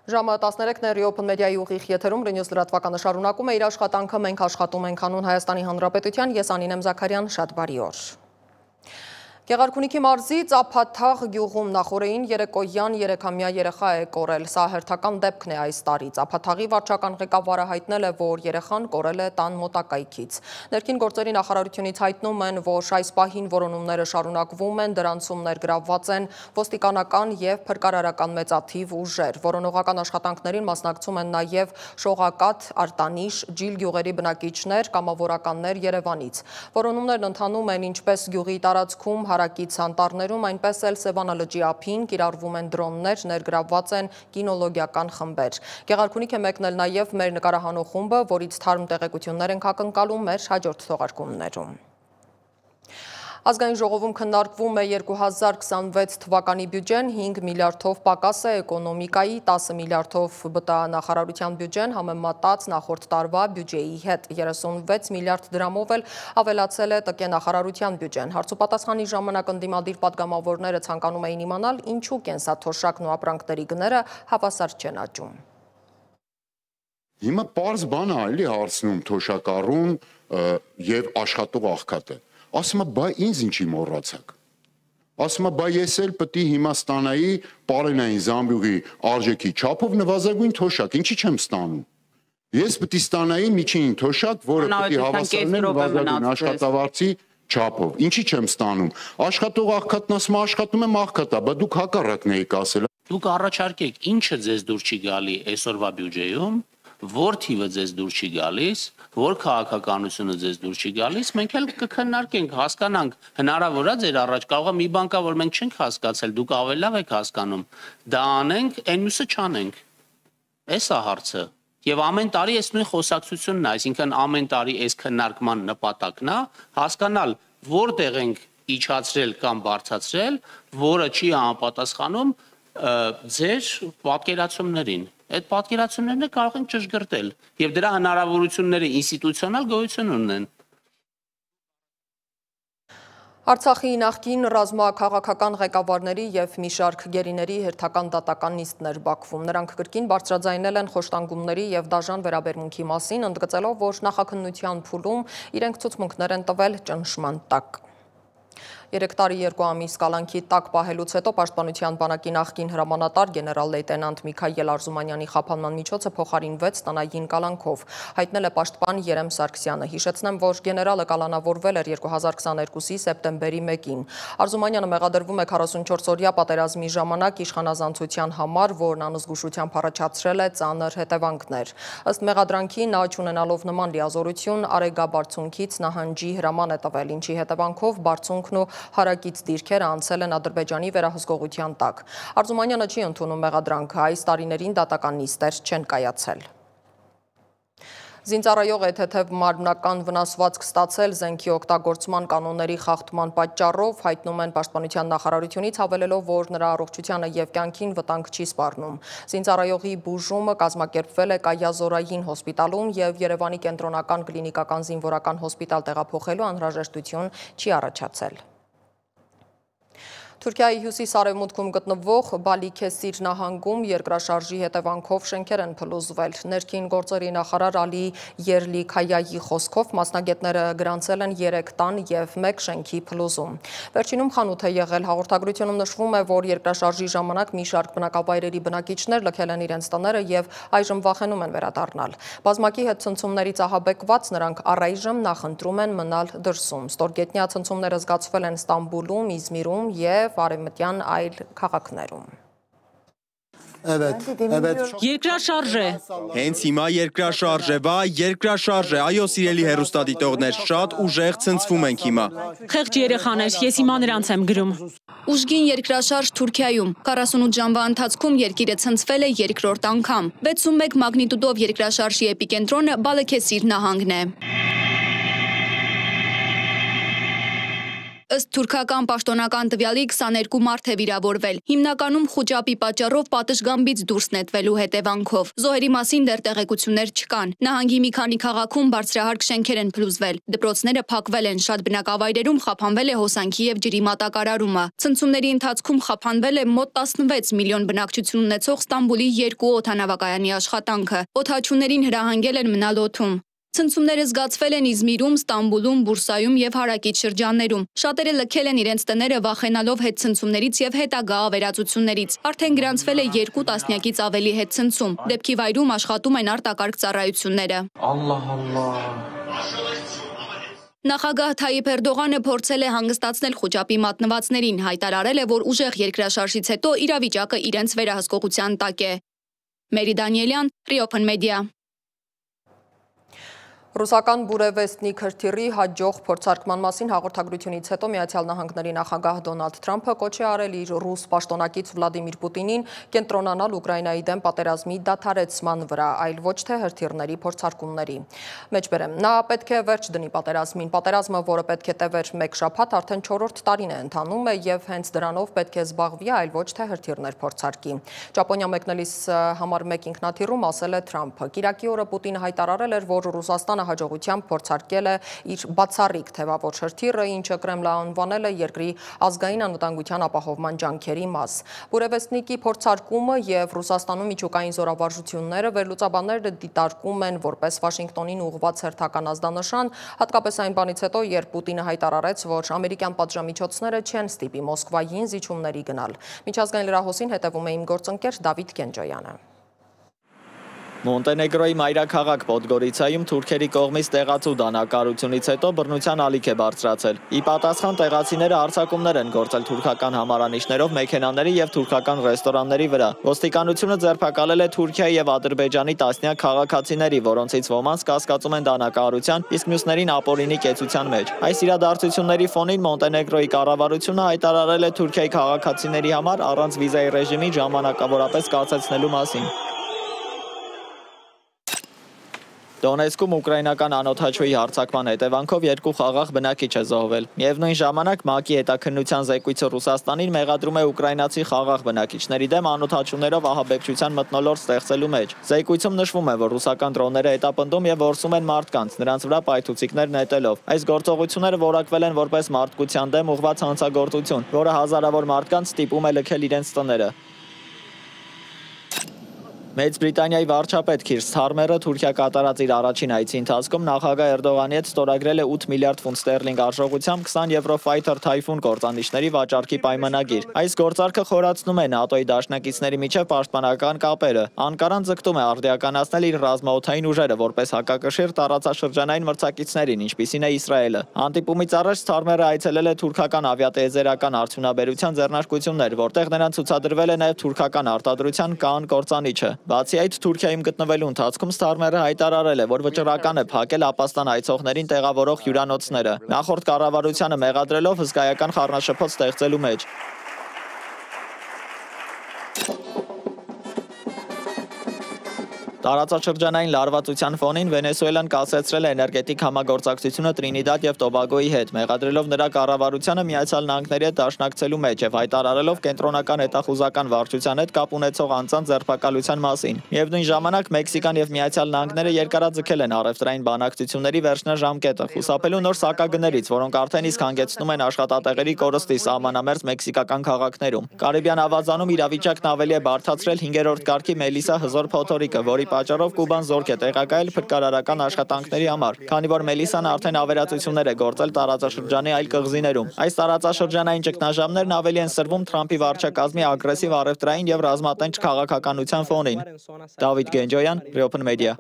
Ժամը 13-ն է Open Media-ի ուղիղ եթերում Renews լրատվականը շարունակում է իր աշխատանքը, մենք աշխատում ենք հանուն Հայաստանի Հանրապետության, ես Անինեմ Զաքարյան, շատ բարի օր։ Գեղարքունիքի մարզի Ծափաթաղ գյուղում նախօրեին երեկոյան 3-ամյա երեխա է կորել, սա հերթական դեպքն է այս տարի։ Ծափաթաղի վարչական ղեկավարը հայտնել է, որ երեխան կորել է տան մոտակայքից։ Ներքին գործերի նախարարությունից հայտնում են, որ այս պահին որոնումները շարունակվում են, դրանցում ներգրավված են ոստիկանական և փրկարարական մեծաթիվ ուժեր։ Որոնողական աշխատանքներին մասնակցում են նաև Շողակաթ, Արտանիշ, Ջիլ գյուղերի բնակիչներ, կամավորականներ Երևանից։ Որոնումներն ընթանում են ինչպես գյուղի տարածքում, հարակից անտառներում, այնպես էլ Սևանա լճի ափին կիրառվում են դրոններ, ներգրավված են կինոլոգիական խմբեր։ Գեղարքունիք է մեկնել նաև մեր նկարահանող խումբը, որից թարմ տեղեկություններ ենք ակնկալում մեր հաջորդ թողարկումներում։ Ազգային ժողովում քննարկվում է 2026 թվականի բյուջեն, 5 միլիարդով պակաս է էկոնոմիկայի, 10 միլիարդով բտանախարարության բյուջեն համեմատած նախորդ տարվա բյուջեի հետ, 36 միլիարդ դրամով էլ ավելացել է ՏԿ նախարարության բյուջեն։ Հարցուպատասխանի ժամանակ ընդդիմադիր պատգամավորները ցանկանում էին իմանալ, ինչու կենսաթոշակն ու ապրանքների գները հավասար չեն աճում։ Հիմա պարզ բան է էլի հարցնում թոշակառուն եւ աշխատող աղքատը։ Ասում է, բայ ինձ ինչի մոռացաք։ Ասում է, բայ ես էլ պետք է հիմա ստանայի Պարենային Զամբյուղի արժեքի չափով նվազագույն թոշակ, ինչի չեմ ստանում։ Ես պետք է ստանայի միջին թոշակ, որը պետք է հավասարներ նվազագույն աշխատավարձի չափով։ Ինչի չեմ ստանում։ Աշխատող աղքատն ասում է, աշխատում եմ աղքատա, բա դուք հակառակն եք ասել։ Դուք առաջարկեք, ինչը ձեզ դուր չի գալի այսօրվա բյուջեում, որ թիվը ձեզ դուր չի գալիս, որ քաղաքականությունը ձեզ դուր չի գալիս, մենք էլ կքննարկենք, հասկանանք, հնարավոր է ձեր առաջ կարող է մի բան կա, որ մենք չենք հասկացել, դուք ավելի լավ եք հասկանում, դա անենք, այն մյուսը չանենք։ Էս է հարցը։ Եվ ամեն տարի այս նույն խոսակցությունն է, այսինքն ամեն տարի այս քննարկման նպատակն է հասկանալ, որտեղ ենք իջացրել կամ բարձրացրել, որը չի համապատասխանում ձեր պատկերացումներին։ Այդ պատկերացումներն կարող են ճշգրտել եւ դրա հնարավորությունները ինստիտուցիոնալ գոյություն ունեն։ Արցախի նախկին ռազմաքաղաքական ղեկավարների եւ մի շարք գերիների հերթական դատական նիստներ Բաքվում։ Նրանք կրկին բարձրաձայնել են խոշտանգումների եւ դաժան վերաբերմունքի մասին, ընդգծելով, որ նախաքննության փուլում իրենք ցուցմունքներ են տվել ճնշման տակ։ 3 տարի 2 ամիս կալանքի տակ պահելուց հետո Պաշտպանության բանակի նախկին հրամանատար գեներալ լեյտենանտ Միքայել Արզումանյանի խափանման միջոցը փոխարինվեց տնային կալանքով, հայտնել է պաշտպան Երեմ Սարգսյանը։ Հիշեցնեմ, որ գեներալը կալանավորվել էր 2022-ի սեպտեմբերի 1-ին։ Արզումանյանը մեղադրվում է 44-օրյա պատերազմի ժամանակ իշխանազանցության համար, որն անզգուշությամբ առաջացրել է ծանր հետևանքներ։ Ըստ մեղադրանքի նա չունենալով նման լիազորություն Արեգաբարձունքից նահանջի հրաման է տվել, ինչի հետևանքով բարձունքն ու հարակից դիրքերը անցել են Ադրբեջանի վերահսկողության տակ։ Արզումանյանը չի ընդունում մեղադրանքը, այս տարիներին դատական նիստեր չեն կայացել։ Զինծառայող է թեթև մարմնական վնասվածք ստացել զենքի օգտագործման կանոնների խախտման պատճառով, հայտնում են Պաշտպանության նախարարությունից, հավելելով, որ նրա առողջությանը եւ կյանքին վտանգ չի սպառնում։ Զինծառայողի բուժումը կազմակերպվել է Կայազորային հոսպիտալում եւ Երևանի կենտրոնական կլինիկական զինվորական հոսպիտալ տեղափոխելու անհրաժեշտություն չի առաջացել։ Թուրքիայի հյուսիս-արևմուտքում գտնվող Բալիքեսիր նահանգում երկրաշարժի հետևանքով շենքեր են փլուզվել։ Ներքին գործերի նախարար Ալի Երլիքայայի խոսքով մասնագետները գրանցել են 3 տան եւ 1 շենքի փլուզում։ Վերջինում խանութ է եղել, հաղորդագրությունում նշվում է, որ երկրաշարժի ժամանակ մի շարք բնակավայրերի բնակիչներ լքել են իրենց տները եւ այժմ վախենում են վերադառնալ։ Բազմակի հետ ցնցումներից ահաբեկված նրանք առայժմ նախընտրում են մնալ դրսում։ Ստորգետնյա ցնցումները զգացվել են Ստամբուլում, Իզմիրում եւ արևմտյան այլ քաղաքներում։ Երկրաշարժ է։ Հենց հիմա երկրաշարժ է, երկրաշարժ է, այո սիրելի հեռուստադիտողներ, շատ ուժեղ ցնցվում ենք հիմա։ Խեղճ երեխաներ, ես հիմա նրանց եմ գրում։ Ուժգին երկրաշարժ Թուրքիայում, 48 ժամվա ընթացքում երկիրը ցնցվել է երկրորդ անգամ, 6.1 մագնիտուդով երկրաշարժի էպիկենտրոնը Բալիքեսիր նահանգն է։ Ըստ թուրքական պաշտոնական տվյալի 22 մարդ է վիրավորվել, հիմնականում խուճապի պատճառով պատշգամբից դուրս նետվելու հետևանքով։ Զոհերի մասին դեռ տեղեկություններ չկան։ Նահանգի մի քանի քաղաքում բարձրահարկ շենքեր են փլուզվել, դպրոցները փակվել են, շատ բնակավայրերում խափանվել է հոսանքի և ջրի մատակարարումը։ Ցնցումների ընթացքում խափանվել է մոտ 16 միլիոն բնակչություն ունեցող Ստամբուլի 2 օդանավակայանի աշխատանքը։ Օդաչուներին հրահանգել են մնալ օդում։ Ցնցումները զգացվել են Իզմիրում, Ստամբուլում, Բուրսայում և հարակից շրջաններում։ Շատերը լքել են իրենց տները վախենալով հետցնցումներից և հետագա ավերածություններից։ Արդեն գրանցվել է 2 տասնյակից ավելի հետցնցում։ Դեպքի վայրում աշխատում են արտակարգ ծառայությունները։ Նախագահ Թայիփ Էրդողանը փորձել է հանգստացնել խուճապի մատնվածներին, հայտարարել է, որ ուժեղ երկրաշարժից հետո իրավիճակը իրենց վերահսկողության տակ է։ Մերի Դանիելյան, Open Media։ Ռուսական Բուրևեստնիկ հրթիռի հաջող փորձարկման մասին հաղորդագրությունից հետո Միացյալ Նահանգների նախագահ Դոնալդ Թրամփը կոչ է արել իր ռուս պաշտոնակից Վլադիմիր Պուտինին կենտրոնանալ Ուկրաինայի դեմ պատերազմի դադարեցման վրա, այլ ոչ թե հրթիռների փորձարկումների։ Մեջբերեմ, նա պետք է վերջ դնի պատերազմին։ Պատերազմը, որը պետք է տևեր 1 շաբաթ, արդեն 4-րդ տարին է ընթանում եւ հենց դրանով պետք է զբաղվի, այլ ոչ թե հրթիռներ փորձարկի։ Ճապոնիա մեկնելիս համար 1 ինքնաթիռում ասել է Թրամփը։ Կիրակի օրը Պուտինը հայտարարել էր, որ Ռուսաստանը հաջողությամբ փորձարկել է իր բացառիկ թևավոր հրթիռը, ինչը Կրեմլը անվանել է երկրի ազգային անվտանգության ապահովման ջանքերի մաս։ Բուրևեստնիկի փորձարկումը եւ Ռուսաստանում միջուկային զորավարժությունները վերլուծաբանները դիտարկում են որպես Վաշինգտոնին ուղղված հերթական ազդանշան, հատկապես այն բանից հետո, երբ Պուտինը հայտարարեց, որ ամերիկյան պատժամիջոցները չեն ստիպի Մոսկվային զիջումների գնալ։ Միջազգային լրահոսին հետևում է իմ գործընկեր Դավիթ Կենջոյանը։ Մոնտենեգրոյի մայրաքաղաք Պոդգորիցայում թուրքերի կողմից տեղացու դանակարությունից հետո բռնության ալիք է բարձրացել։ Ի պատասխան տեղացիները հարձակումներ են գործել թուրքական համարանիշներով մեքենաների եւ թուրքական ռեստորանների վրա։ Ոստիկանությունը ձերբակալել է Թուրքիայի եւ Ադրբեջանի տասնյակ քաղաքացիների, որոնցից ոմանց կասկածում են դանակարության, իսկ մյուսներին ապօրինի կեցության մեջ։ Այս իրադարձությունների ֆոնին Մոնտենեգրոյի կառավարությունը հայտարարել է Թուրքիայի քաղաքացիների համար առանց վիզայի ռեժիմի ժամանակավորապես կասեցնելու մասին։ Դոնեցկում ուկրաինական անօդաչուի հարձակման հետևանքով 2 խաղաղ բնակիչ է զոհվել։ Միևնույն ժամանակ ՄԱԿ-ի հետաքննության զեկույցը Ռուսաստանին մեղադրում է ուկրաինացի խաղաղ բնակիչների դեմ անօդաչուներով ահաբեկչության մթնոլորտ ստեղծելու մեջ։ Զեկույցում նշվում է, որ ռուսական դրոնները հետապնդում եւ որսում են մարդկանց, նրանց վրա պայթուցիկներ նետելով։ Այս գործողությունները որակվել են որպես մարդկության դեմ ուղղված հանցագործություն, որը հազարավոր մարդկանց ստիպում է լքել իրենց տները։ Մեծ Բրիտանիայի վարչապետ Քիր Սթարմերը Թուրքիա կատարած իր առաջին այցի ընթացքում նախագահ Էրդողանի հետ ստորագրել է 8 միլիարդ ֆունտ ստերլինգ արժողությամբ 20 Eurofighter Typhoon գործանիշների վաճառքի պայմանագիր։ Այս գործարքը խորացնում է ՆԱՏՕ-ի դաշնակիցների միջև պաշտպանական կապերը։ Անկարան ձգտում է արդիականացնել իր ռազմաօդային ուժերը որպես հակակշիռ տարածաշրջանային մրցակիցներին, ինչպիսին է Իսրայելը։ Հանդիպումից առաջ Սթարմերը այցելել է թուրքական ավիատիեզերական արդյունաբերության ձեռնարկություններ, որտեղ նրան ցուցադրվել է նաև թուրքական արտադրության Kaan կործանիչը։ Բացի այդ, Թուրքիայում գտնվելու ընթացքում Սթարմերը հայտարարել է, որ վճռական է փակել Ապաստան այցողներին տեղավորող հյուրանոցները, նախորդ կառավարությանը մեղադրելով հսկայական խառնաշփոթ ստեղծելու մեջ։ Տարածաշրջանային լարվածության ֆոնին Վենեսուելան կասեցրել է էներգետիկ համագործակցությունը Տրինիդադ եւ Տոբագոյի հետ, մեղադրելով նրա կառավարությանը Միացյալ Նահանգների հետ դաշնակցելու մեջ եւ հայտարարելով կենտրոնական հետախուզական վարչության հետ կապ ունեցող անձանց ձերբակալության մասին։ Միևնույն ժամանակ Մեքսիկան եւ Միացյալ Նահանգները երկարաձգել են առևտրային բանակցությունների վերջնաժամկետը, խուսափելու նոր սակագներից, որոնք արդեն իսկ հանգեցնում են աշխատատեղերի կորստի սահմանամերձ մեքսիկական քաղաքներում։ Կարիբյան ավազանում իրավիճակն ավելի է բարդացրել 5-րդ կարգի Մելիսա հզոր փոթորիկը, որի պատճառով Կուբան զորք է տեղակայել փրկարարական աշխատանքների համար, քանի որ Մելիսան արդեն ավերածություններ է գործել տարածաշրջանի այլ կղզիներում։ Այս տարածաշրջանային ճգնաժամերն ավելի են սրվում Թրամփի վարչակազմի ագրեսիվ առևտրային եւ ռազմատենչ քաղաքականության ֆոնին։ Դավիթ Գենջոյան, Open Media։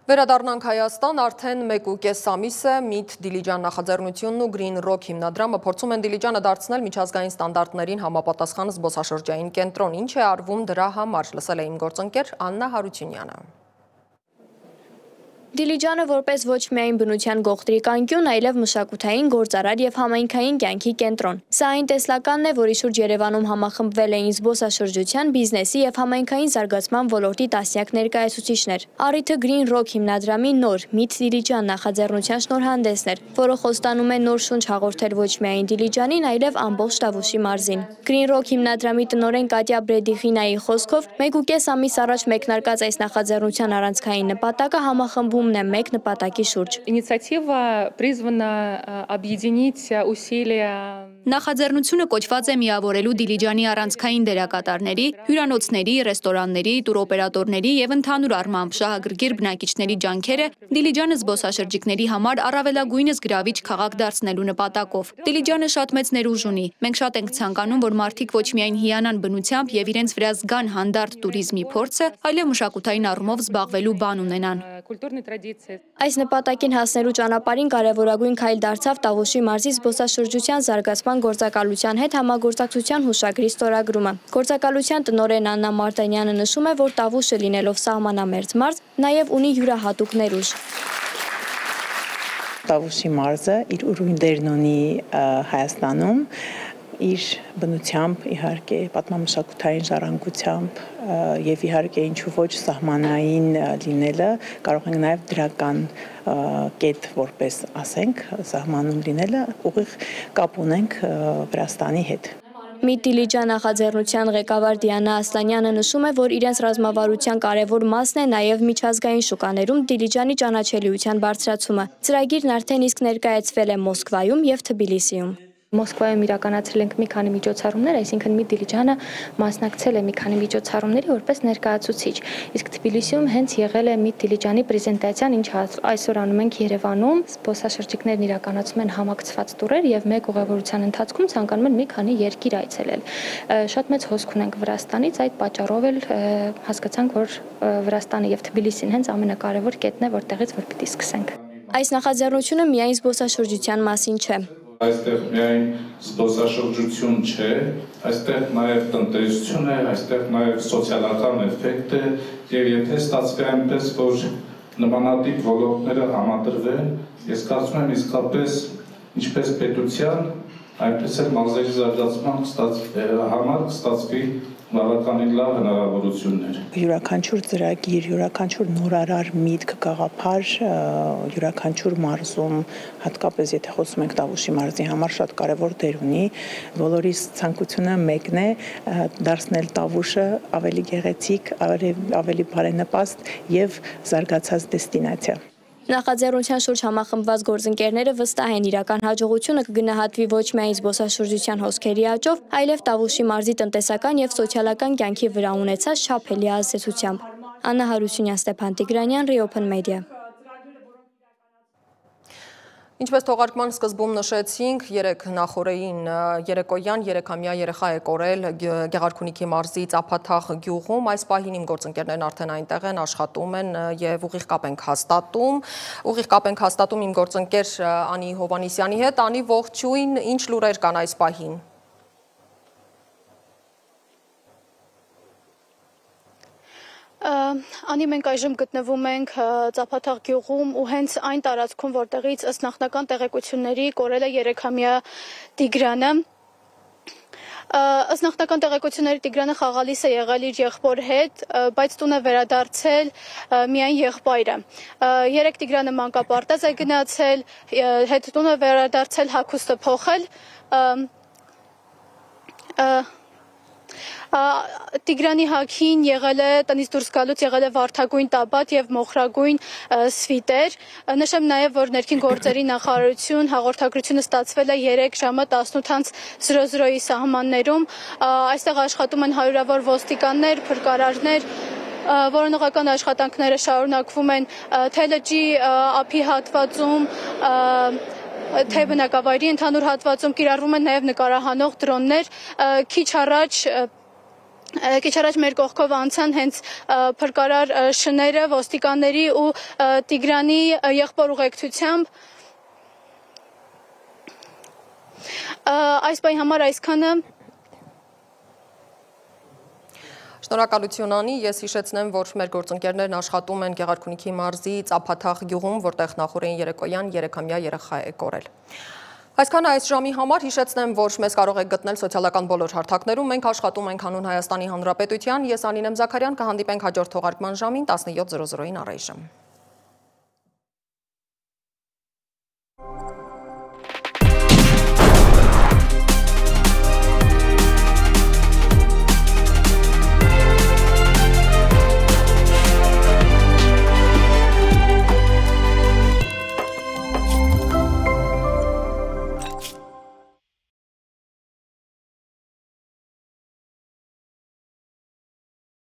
Վերադառնանք Հայաստան, արդեն 1.5 ամիս է Meet Դիլիջան նախաձեռնությունն ու Green Rock հիմնադրամը փորձում են Դիլիջանը դարձնել միջազգային ստանդարտներին համապատասխան զբոսաշրջային կենտրոն, ինչ է արվում դրա համար, լսել է իմ գործընկեր Աննա Հարությունյանը։ Դիլիջանը որպես ոչ միայն բնության գողտրիկ անկյուն, այլև մշակութային, գործարար եւ համայնքային կյանքի կենտրոն։ Սա այն տեսլականն է, որի շուրջ Երևանում համախմբվել էին զբոսաշրջության, բիզնեսի եւ համայնքային զարգացման ոլորտի տասնյակ ներկայացուցիչներ։ Առիթը Green Rock հիմնադրամի նոր Meet Դիլիջան նախաձեռնության շնորհանդեսն էր, որը խոստանում է նոր շունչ հաղորդել ոչ միայն Դիլիջանին, այլև ամբողջ Տավուշի մարզին։ Green Rock հիմնադրամի տնօրեն Կատյա Բրեդիխինայի խոսքով 1.5 ամիս առաջ մեկնարկած այս նախաձեռնության առանցքային նպատակը համախմբումն է մեկ նպատակի շուրջ։ Инициатива призвана объединить усилия. Նախաձեռնությունը կոչված է միավորելու Դիլիջանի առանցքային դերակատարների, հյուրանոցների, ռեստորանների, տուրօպերատորների եւ ընդհանուր առմամբ շահագրգիռ բնակիչների ջանքերը Դիլիջանը զբոսաշրջիկների համար առավելագույնս գրավիչ քաղաք դարձնելու նպատակով։ Դիլիջանը շատ մեծ ներուժ ունի։ Մենք շատ ենք ցանկանում, որ մարդիկ ոչ միայն հիանան բնությամբ եւ իրենց վրա զգան հանդարտ տուրիզմի փորձը, այլև մշակութային առումով զբաղվելու բան ունենան։ Այս նպատակին հասնելու ճանապարհին կարևորագույն քայլ դարձավ Տավուշի մարզի զբոսաշրջության զարգացման գործակալության հետ համագործակցության հուշագրի ստորագրումը։ Գործակալության տնօրեն Աննա Մարտանյանը նշում է, որ Տավուշը լինելով սահմանամերձ մարզ, նաև ունի յուրահատուկ ներուժ։ Տավուշի մարզը իր ուրույն դերն ունի Հայաստանում, իր բնությամբ, իհարկե, պատմամշակութային ժառանգությամբ եւ իհարկե ինչու ոչ սահմանային լինելը կարող ենք նաեւ դրական կետ որպես ասենք սահմանում լինելը ուղիղ կապ ունենք Վրաստանի հետ։ Meet Դիլիջան նախաձեռնության ղեկավար Դիանա Ասլանյանը նշում է, որ իրենց ռազմավարության կարևոր մասն է նաև միջազգային շուկաներում Դիլիջանի ճանաչելիության բարձրացումը։ Ծրագիրն արդեն իսկ ներկայացվել է Մոսկվայում եւ Թբիլիսիում։ Մոսկվայում իրականացրել ենք մի քանի միջոցառումներ, այսինքն Meet Դիլիջանը մասնակցել է մի քանի միջոցառումների որպես ներկայացուցիչ։ Իսկ Թբիլիսիում հենց եղել է Meet Դիլիջանի պրեզենտացիան, ինչ այսօր անում ենք Երևանում։ Զբոսաշրջիկներն իրականացում են համակցված տուրեր եւ մեկ ուղևորության ընթացքում ցանկանում են մի քանի երկիր այցելել։ Շատ մեծ հոսք ունենք Վրաստանից, այդ պատճառով էլ հասկացանք, որ Վրաստանը եւ Թբիլիսին հենց ամենակարևոր կետն է, որտեղից որ պիտի սկսենք։ Այս նախաձեռնությունը միայն զբոսաշրջության մասին չէ։ Այստեղ միայն զբոսաշրջություն չէ, այստեղ նաև տնտեսություն է, այստեղ նաև սոցիալական էֆեկտ է, եւ եթե ստացվի այնպես, որ նմանատիպ ոլորտները համադրվեն, ես կարծում եմ իսկապես ինչպես պետության, այնպես էլ մարզերի զարգացման համար կստացվի բավականին լավ հնարավորություններ։ Յուրաքանչյուր ծրագիր, յուրաքանչյուր նորարար միտք, գաղափար, յուրաքանչյուր մարզում, հատկապես եթե խոսում ենք Տավուշի մարզի համար շատ կարևոր դեր ունի, բոլորիս ցանկությունը մեկն է դարձնել Տավուշը ավելի գեղեցիկ, ավելի բարենպաստ եւ զարգացած դեստինացիա։ Նախաձեռնության շուրջ համախմբված գործընկերները վստահ են իրական հաջողությունը կգնահատվի ոչ միայն զբոսաշրջության հոսքերի աճով, այլև Տավուշի մարզի տնտեսական եւ սոցիալական կյանքի վրա ունեցած չափելի ազդեցությամբ։ Աննա Հարությունյան, Ստեփան Տիգրանյան, Reopen Media։ Ինչպես թողարկման սկզբում նշեցինք, նախօրեին երեկոյան 3-ամյա երեխա է կորել Գեղարքունիքի մարզի Ծափաթաղ գյուղում։ Այս պահին իմ գործընկերներն արդեն այնտեղ են, աշխատում են եւ ուղիղ կապ ենք հաստատում իմ գործընկեր Անի Հովանիսյանի հետ։ Անի, ողջույն, ինչ լուրեր կան այս պահին։ Անի, մենք այժմ գտնվում ենք Ծափաթաղ գյուղում ու հենց այն տարածքում, որտեղից ըստ նախնական տեղեկությունների կորել է 3-ամյա Տիգրանը։ Ըստ նախնական տեղեկությունների Տիգրանը խաղալիս է եղել իր եղբոր հետ, բայց տուն է վերադարձել միայն եղբայրը։ Երեք Տիգրանը մանկապարտեզ է գնացել, հետ տուն է վերադարձել հագուստը փոխել։ Տիգրանի հագին եղել է տնից դուրս գալուց եղել է վարդագույն տաբատ եւ մոխրագույն սվիտեր։ Նշեմ նաեւ, որ ներքին գործերի նախարարություն հաղորդագրությունը ստացվել է 3 ժամը 18:00-ի սահմաններում։ Այստեղ աշխատում են հարյուրավոր ոստիկաններ, փրկարարներ, որոնողական աշխատանքները շարունակվում են թե լճի ափի հատվածում, թե բնակավայրի ընդհանուր հատվածում կիրառվում են նաև նկարահանող դրոններ։ Քիչ առաջ մեր կողքով անցան հենց փրկարար շները ոստիկանների ու Տիգրանի եղբոր ուղեկցությամբ։ Այս պահի համար այսքանը։ Շնորհակալություն Անի, ես հիշեցնեմ, որ մեր գործընկերներն աշխատում են Գեղարքունիքի մարզի Ծափաթաղ գյուղում, որտեղ նախորդին երեկոյան 3-ամյա երեխա է կորել։ Այսքանը այս ժամի համար հիշեցնեմ, որ մեզ կարող եք գտնել սոցիալական բոլոր հարթակներում, մենք աշխատում ենք հանուն Հայաստանի Հանրապետության, ես Անին եմ Զաքարյան, կհանդիպենք հաջորդ թողարկման ժամին 17:00-ին առայժմ։